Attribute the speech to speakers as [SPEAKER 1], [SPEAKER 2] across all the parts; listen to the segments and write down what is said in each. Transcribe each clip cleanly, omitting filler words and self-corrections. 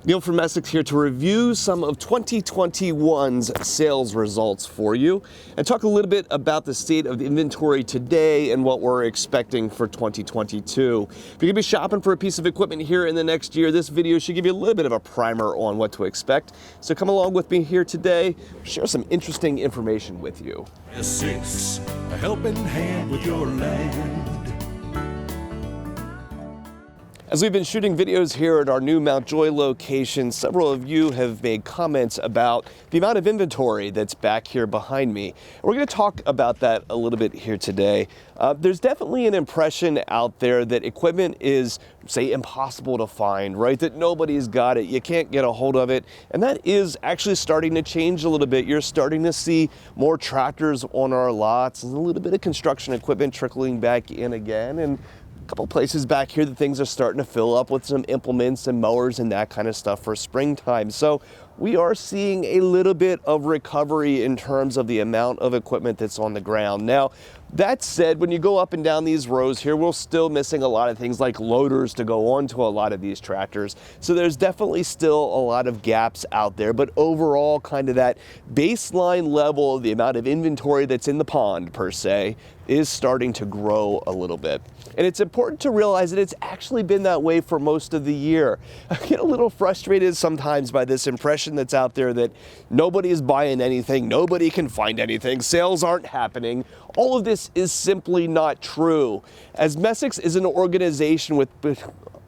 [SPEAKER 1] Neil from Essex here to review some of 2021's sales results for you and talk a little bit about the state of the inventory today and what we're expecting for 2022. If you're going to be shopping for a piece of equipment here in the next year, this video should give you a little bit of a primer on what to expect. So come along with me here today, share some interesting information with you.
[SPEAKER 2] Essex, a helping hand with your land.
[SPEAKER 1] As we've been shooting videos here at our new Mount Joy location, several of you have made comments about the amount of inventory that's back here behind me. We're going to talk about that a little bit here today. There's definitely an impression out there that equipment is, say, impossible to find, right? That nobody's got it, you can't get a hold of it. And that is actually starting to change a little bit. You're starting to see more tractors on our lots and a little bit of construction equipment trickling back in again. And a couple places back here that things are starting to fill up with some implements and mowers and that kind of stuff for springtime. So we are seeing a little bit of recovery in terms of the amount of equipment that's on the ground. Now, that said, when you go up and down these rows here, we're still missing a lot of things like loaders to go onto a lot of these tractors. So there's definitely still a lot of gaps out there, but overall kind of that baseline level, the amount of inventory that's in the pond per se, is starting to grow a little bit. And it's important to realize that it's actually been that way for most of the year. I get a little frustrated sometimes by this impression that's out there that nobody is buying anything, nobody can find anything, sales aren't happening. All of this is simply not true. As Essex is an organization with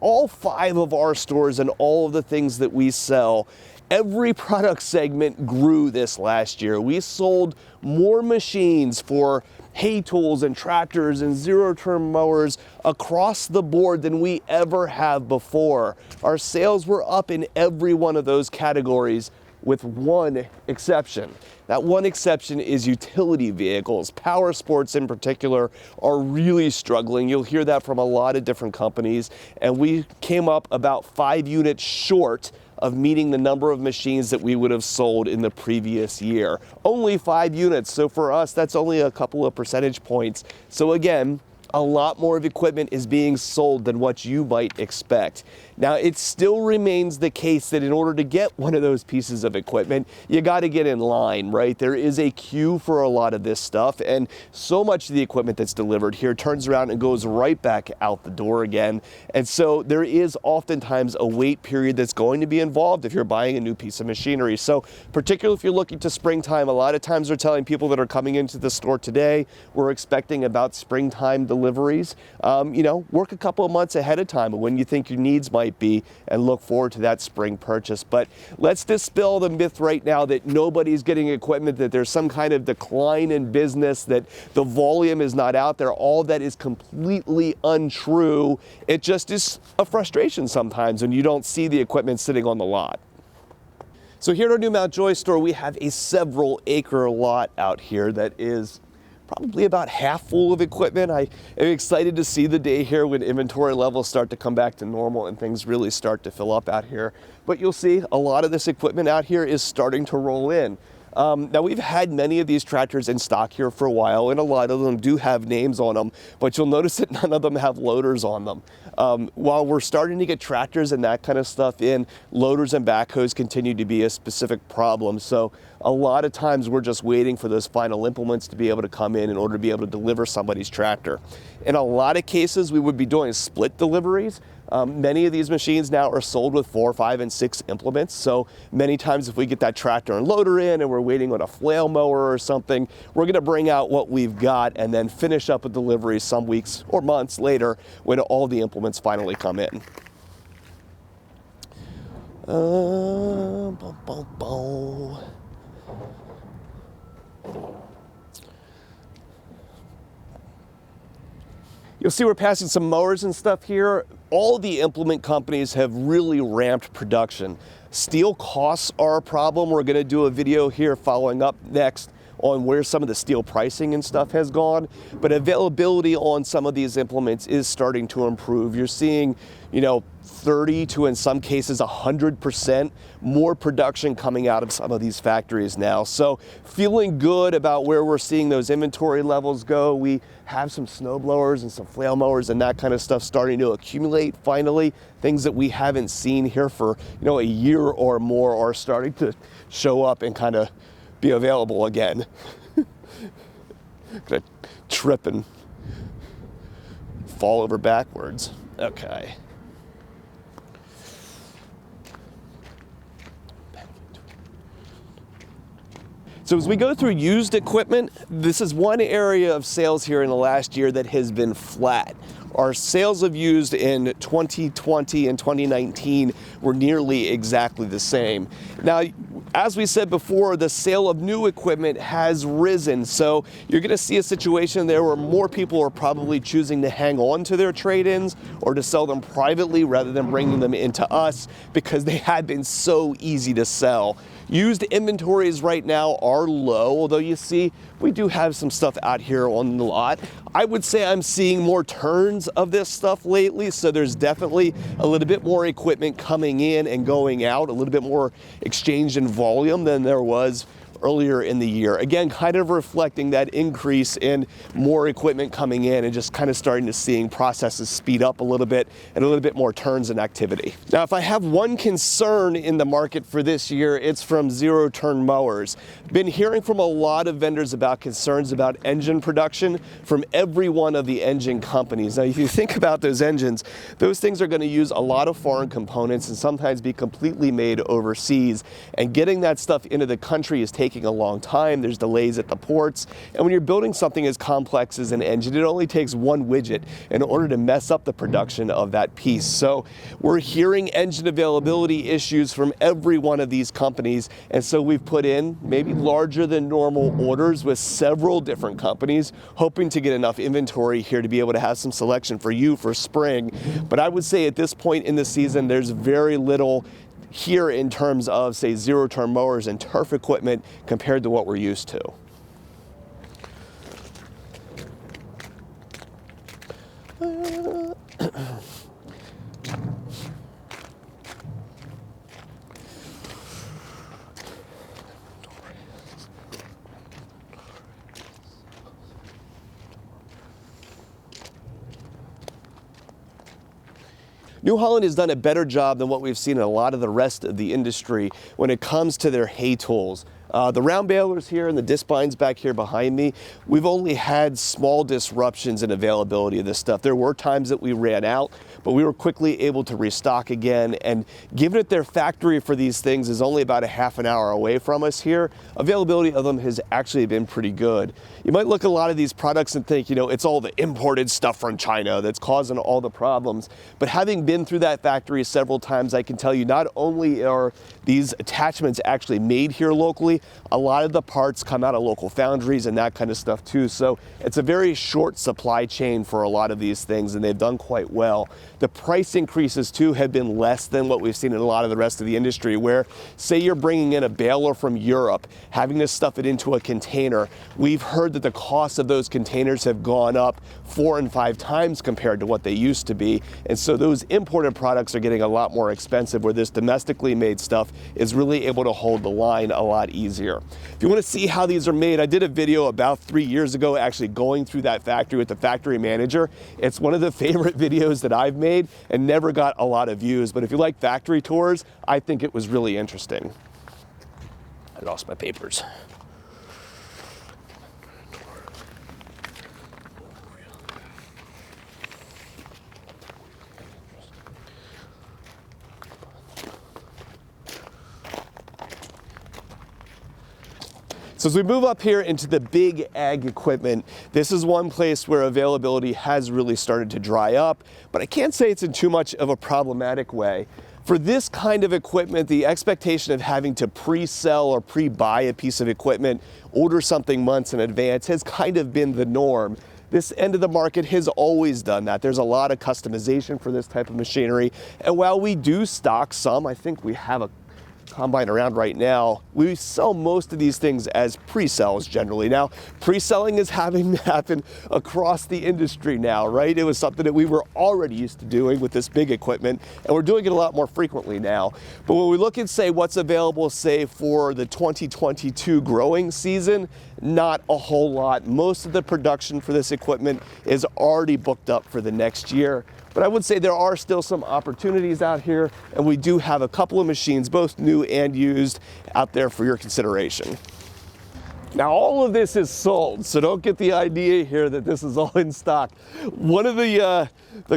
[SPEAKER 1] all 5 of our stores and all of the things that we sell, every product segment grew this last year. We sold more machines for hay tools and tractors and zero-turn mowers across the board than we ever have before. Our sales were up in every one of those categories with one exception. That one exception is utility vehicles. Power sports in particular are really struggling. You'll hear that from a lot of different companies, and we came up about 5 units short of meeting the number of machines that we would have sold in the previous year. Only 5 units, so for us, that's only a couple of percentage points. So again, a lot more of equipment is being sold than what you might expect. Now, it still remains the case that in order to get one of those pieces of equipment, you got to get in line, right? There is a queue for a lot of this stuff, and so much of the equipment that's delivered here turns around and goes right back out the door again. And so there is oftentimes a wait period that's going to be involved if you're buying a new piece of machinery. So particularly if you're looking to springtime, a lot of times we're telling people that are coming into the store today, we're expecting about springtime deliveries. Work a couple of months ahead of time of when you think your needs might be and look forward to that spring purchase. But let's dispel the myth right now that nobody's getting equipment, that there's some kind of decline in business, that the volume is not out there. All that is completely untrue. It just is a frustration sometimes when you don't see the equipment sitting on the lot. So here at our new Mount Joy store, we have a several acre lot out here that is probably about half full of equipment. I am excited to see the day here when inventory levels start to come back to normal and things really start to fill up out here. But you'll see a lot of this equipment out here is starting to roll in. Now, we've had many of these tractors in stock here for a while, and a lot of them do have names on them, but you'll notice that none of them have loaders on them. While we're starting to get tractors and that kind of stuff in, loaders and backhoes continue to be a specific problem. So a lot of times we're just waiting for those final implements to be able to come in order to be able to deliver somebody's tractor. In a lot of cases, we would be doing split deliveries. Many of these machines now are sold with 4, 5, and 6 implements. So many times if we get that tractor and loader in and we're waiting on a flail mower or something, we're going to bring out what we've got and then finish up a delivery some weeks or months later when all the implements finally come in. You'll see we're passing some mowers and stuff here. All the implement companies have really ramped production. Steel costs are a problem. We're going to do a video here following up next on where some of the steel pricing and stuff has gone, but availability on some of these implements is starting to improve. You're seeing, 30 to, in some cases, 100% more production coming out of some of these factories now. So feeling good about where we're seeing those inventory levels go. We have some snow blowers and some flail mowers and that kind of stuff starting to accumulate finally. Things that we haven't seen here for, a year or more are starting to show up and kind of be available again. Gonna trip and fall over backwards. Okay. So as we go through used equipment, this is one area of sales here in the last year that has been flat. Our sales of used in 2020 and 2019 were nearly exactly the same. Now, as we said before, the sale of new equipment has risen. So you're gonna see a situation there where more people are probably choosing to hang on to their trade-ins or to sell them privately rather than bringing them into us because they had been so easy to sell. Used inventories right now are low, although you see we do have some stuff out here on the lot. I would say I'm seeing more turns of this stuff lately, so there's definitely a little bit more equipment coming in and going out, a little bit more exchange in volume than there was earlier in the year. Again, kind of reflecting that increase in more equipment coming in and just kind of starting to seeing processes speed up a little bit and a little bit more turns and activity. Now, if I have one concern in the market for this year, it's from zero-turn mowers. Been hearing from a lot of vendors about concerns about engine production from every one of the engine companies. Now, if you think about those engines, those things are going to use a lot of foreign components and sometimes be completely made overseas. And getting that stuff into the country is taking a long time. There's delays at the ports. And when you're building something as complex as an engine, it only takes one widget in order to mess up the production of that piece. So we're hearing engine availability issues from every one of these companies. And so we've put in maybe larger than normal orders with several different companies, hoping to get enough inventory here to be able to have some selection for you for spring. But I would say at this point in the season, there's very little here in terms of, say, zero-turn mowers and turf equipment compared to what we're used to. New Holland has done a better job than what we've seen in a lot of the rest of the industry when it comes to their hay tools. The round balers here and the disc bines back here behind me, we've only had small disruptions in availability of this stuff. There were times that we ran out, but we were quickly able to restock again. And given that their factory for these things is only about a half an hour away from us here, availability of them has actually been pretty good. You might look at a lot of these products and think, it's all the imported stuff from China that's causing all the problems. But having been through that factory several times, I can tell you not only are these attachments actually made here locally, a lot of the parts come out of local foundries and that kind of stuff too. So it's a very short supply chain for a lot of these things, and they've done quite well. The price increases too have been less than what we've seen in a lot of the rest of the industry, where say you're bringing in a baler from Europe, having to stuff it into a container. We've heard that the cost of those containers have gone up 4 and 5 times compared to what they used to be. And so those imported products are getting a lot more expensive, where this domestically made stuff is really able to hold the line a lot easier. If you want to see how these are made, I did a video about 3 years ago actually going through that factory with the factory manager. It's one of the favorite videos that I've made and never got a lot of views. But if you like factory tours, I think it was really interesting. I lost my papers. So as we move up here into the big ag equipment, this is one place where availability has really started to dry up, but I can't say it's in too much of a problematic way. For this kind of equipment, the expectation of having to pre-sell or pre-buy a piece of equipment, order something months in advance, has kind of been the norm. This end of the market has always done that. There's a lot of customization for this type of machinery. And while we do stock some, I think we have a combine around right now, we sell most of these things as pre-sales generally. Now, pre-selling is having to happen across the industry now, right? It was something that we were already used to doing with this big equipment, and we're doing it a lot more frequently now. But when we look and say what's available, say for the 2022 growing season, not a whole lot. Most of the production for this equipment is already booked up for the next year. But I would say there are still some opportunities out here, and we do have a couple of machines, both new and used, out there for your consideration. Now, all of this is sold, so don't get the idea here that this is all in stock. One of the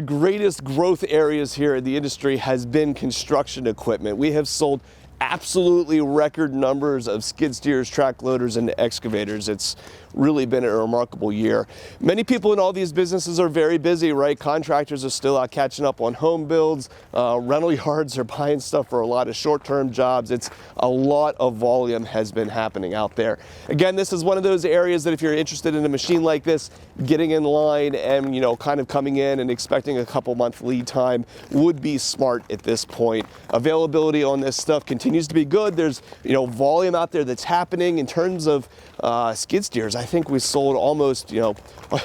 [SPEAKER 1] greatest growth areas here in the industry has been construction equipment. We have sold absolutely record numbers of skid steers, track loaders, and excavators. It's really been a remarkable year. Many people in all these businesses are very busy, right? Contractors are still out catching up on home builds. Rental yards are buying stuff for a lot of short-term jobs. It's a lot of volume has been happening out there. Again, this is one of those areas that if you're interested in a machine like this, getting in line and, kind of coming in and expecting a couple month lead time would be smart at this point. Availability on this stuff continues to be good. There's, volume out there that's happening in terms of skid steers. I think we sold almost,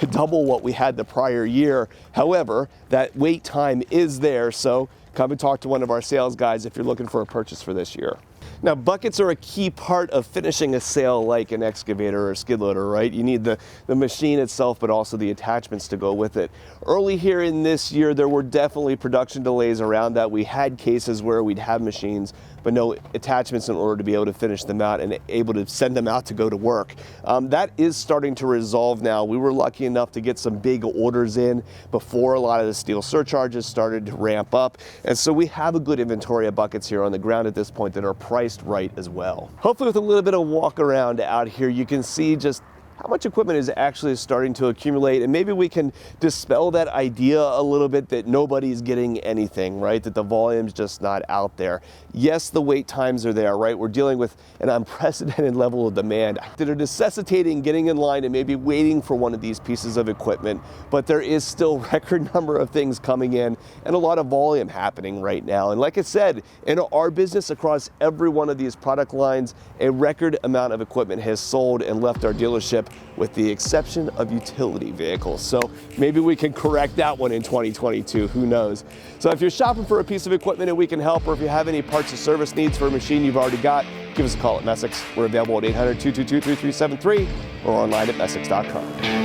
[SPEAKER 1] double what we had the prior year. However, that wait time is there, so come and talk to one of our sales guys if you're looking for a purchase for this year. Now, buckets are a key part of finishing a sale like an excavator or skid loader, right? You need the machine itself, but also the attachments to go with it. Early here in this year, there were definitely production delays around that. We had cases where we'd have machines, but no attachments in order to be able to finish them out and able to send them out to go to work. That is starting to resolve now. We were lucky enough to get some big orders in before a lot of the steel surcharges started to ramp up. And so we have a good inventory of buckets here on the ground at this point that are priced right as well. Hopefully with a little bit of walk around out here, you can see just how much equipment is actually starting to accumulate, and maybe we can dispel that idea a little bit that nobody's getting anything, right? That the volume's just not out there. Yes, the wait times are there, right? We're dealing with an unprecedented level of demand that are necessitating getting in line and maybe waiting for one of these pieces of equipment, but there is still a record number of things coming in and a lot of volume happening right now. And like I said, in our business across every one of these product lines, a record amount of equipment has sold and left our dealership, with the exception of utility vehicles. So maybe we can correct that one in 2022, who knows? So if you're shopping for a piece of equipment and we can help, or if you have any parts or service needs for a machine you've already got, give us a call at Messick's. We're available at 800-222-3373 or online at messick's.com.